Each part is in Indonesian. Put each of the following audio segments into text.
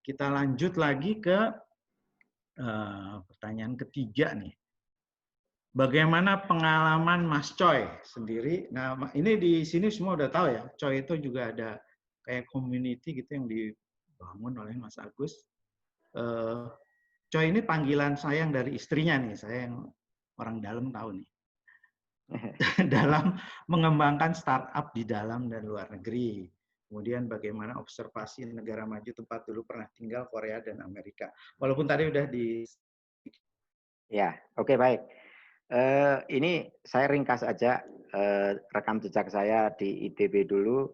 kita lanjut lagi ke pertanyaan ketiga nih. Bagaimana pengalaman Mas Choi sendiri? Nah, ini di sini semua udah tahu ya. Choi itu juga ada kayak community gitu yang dibangun oleh Mas Agus. Choi ini panggilan sayang dari istrinya nih. Saya yang orang dalam tahu nih. Dalam mengembangkan startup di dalam dan luar negeri. Kemudian bagaimana observasi negara maju tempat dulu pernah tinggal, Korea dan Amerika. Walaupun tadi udah di... Ya, oke, baik. Ini saya ringkas aja rekam jejak saya di ITB dulu,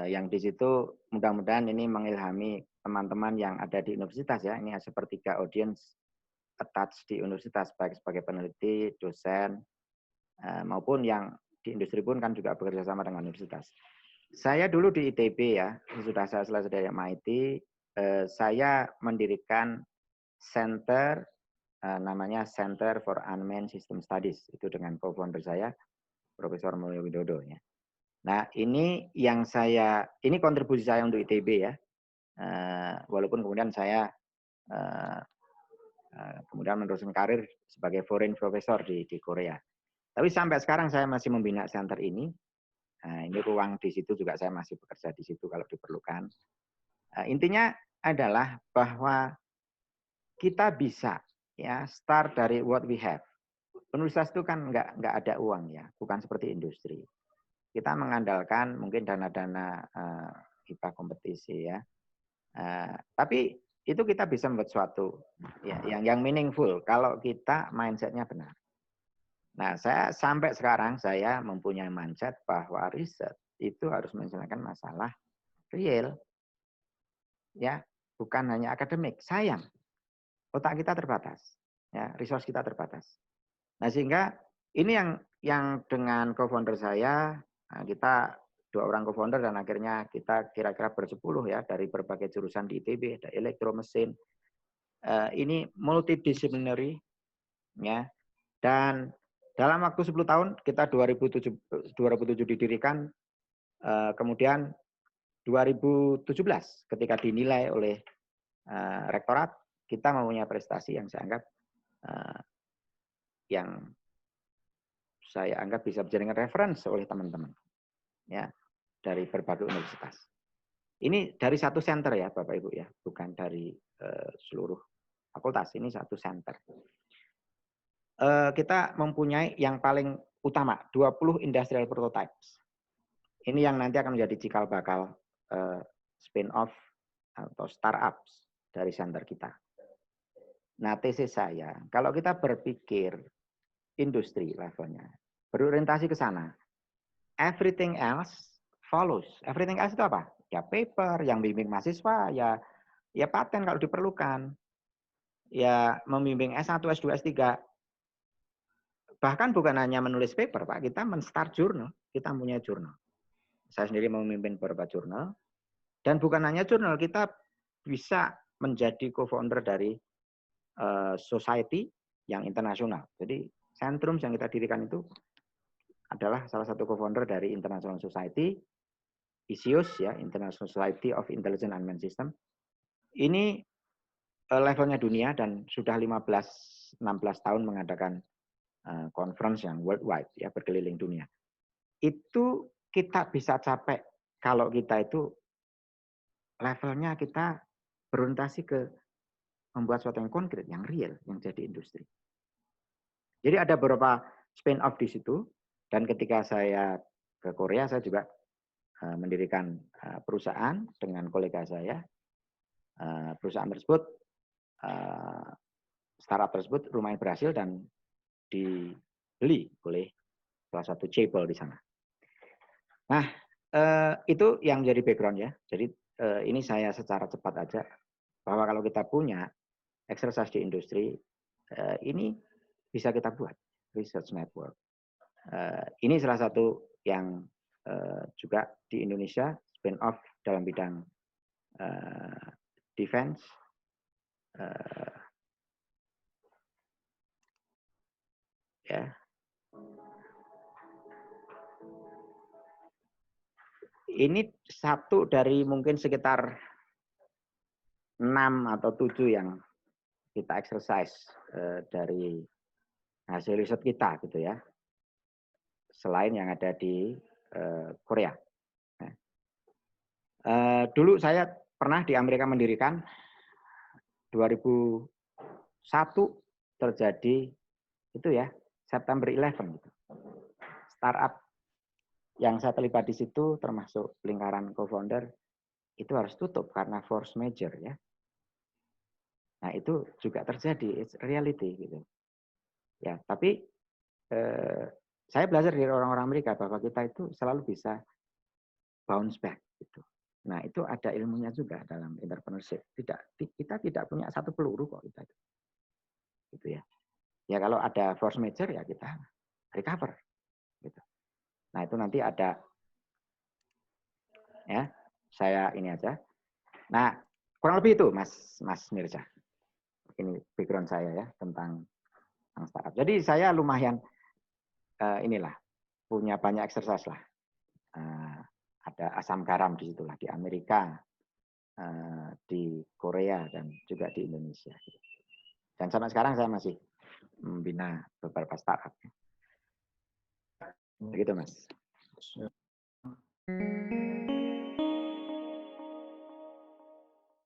yang di situ mudah-mudahan ini mengilhami teman-teman yang ada di universitas ya. Ini sepertiga audiens attach di universitas, baik sebagai peneliti, dosen, maupun yang di industri pun kan juga bekerja sama dengan universitas. Saya dulu di ITB ya, sudah saya selesai dari MIT, saya mendirikan center namanya Center for Unmanned System Studies, itu dengan co-founder saya, Profesor Mulyo Widodo ya. Nah, ini ini kontribusi saya untuk ITB ya. Walaupun kemudian saya kemudian meneruskan karir sebagai foreign professor di Korea. Tapi sampai sekarang saya masih membina center ini. Nah, ini ruang di situ juga saya masih bekerja di situ kalau diperlukan. Intinya adalah bahwa kita bisa ya start dari what we have. Universitas itu kan nggak ada uang ya, bukan seperti industri. Kita mengandalkan mungkin dana-dana hibah kompetisi ya. Tapi itu kita bisa membuat suatu ya, yang meaningful kalau kita mindsetnya benar. Nah, saya sampai sekarang saya mempunyai mindset bahwa riset itu harus menyelesaikan masalah real, ya, bukan hanya akademik. Sayang, otak kita terbatas, ya, resource kita terbatas. Nah, sehingga ini yang dengan co-founder saya, kita 2 orang co-founder dan akhirnya kita kira-kira bersepuluh ya dari berbagai jurusan di ITB, ada elektromesin. Ini multidisciplinary, ya. Dan dalam waktu 10 tahun kita 2007 didirikan, kemudian 2017 ketika dinilai oleh rektorat kita mempunyai prestasi yang saya anggap bisa dijadikan referensi oleh teman-teman ya dari berbagai universitas. Ini dari satu center ya Bapak Ibu ya, bukan dari seluruh fakultas. Ini satu center. Kita mempunyai yang paling utama 20 industrial prototypes. Ini yang nanti akan menjadi cikal bakal spin-off atau startups dari center kita. Nah, tesis saya, kalau kita berpikir industri levelnya, berorientasi ke sana, everything else follows. Everything else itu apa? Ya paper, yang bimbing mahasiswa, ya paten kalau diperlukan. Ya membimbing S1, S2, S3. Bahkan bukan hanya menulis paper, Pak, kita men-start jurnal, kita punya jurnal. Saya sendiri memimpin beberapa jurnal, dan bukan hanya jurnal, kita bisa menjadi co-founder dari society yang internasional. Jadi Centrum yang kita dirikan itu adalah salah satu co-founder dari International Society, ISIUS ya, International Society of Intelligent Unmanned System. Ini levelnya dunia dan sudah 15-16 tahun mengadakan conference yang worldwide ya, berkeliling dunia. Itu kita bisa capai kalau kita itu levelnya kita berorientasi ke membuat sesuatu yang konkret, yang real, yang jadi industri. Jadi ada beberapa spin-off di situ, dan ketika saya ke Korea, saya juga mendirikan perusahaan dengan kolega saya. Perusahaan tersebut, startup tersebut lumayan berhasil dan dibeli oleh salah satu cable di sana. Nah, itu yang jadi background ya. Jadi ini saya secara cepat aja, bahwa kalau kita punya exercise di industri, ini bisa kita buat research network. Ini salah satu yang juga di Indonesia spin off dalam bidang defense. Ya. Ini satu dari mungkin sekitar 6 atau 7 yang kita exercise dari hasil riset kita gitu ya. Selain yang ada di Korea. Dulu saya pernah di Amerika mendirikan 2001 terjadi itu ya September 11 gitu. Startup yang saya terlibat di situ termasuk lingkaran co-founder itu harus tutup karena force majeure ya. Nah itu juga terjadi, it's reality gitu. Ya tapi saya belajar dari orang-orang Amerika bahwa kita itu selalu bisa bounce back gitu. Nah, itu ada ilmunya juga dalam entrepreneurship. Kita tidak punya satu peluru kok kita itu. Gitu ya. Ya kalau ada force majeure ya kita recover gitu. Nah, itu nanti ada ya. Saya ini aja. Nah, kurang lebih itu Mas Mirza. Ini background saya ya tentang startup. Jadi saya lumayan inilah punya banyak exercise lah. Ada asam garam di situlah di Amerika, di Korea dan juga di Indonesia. Dan sampai sekarang saya masih membina beberapa startup. Begitu Mas.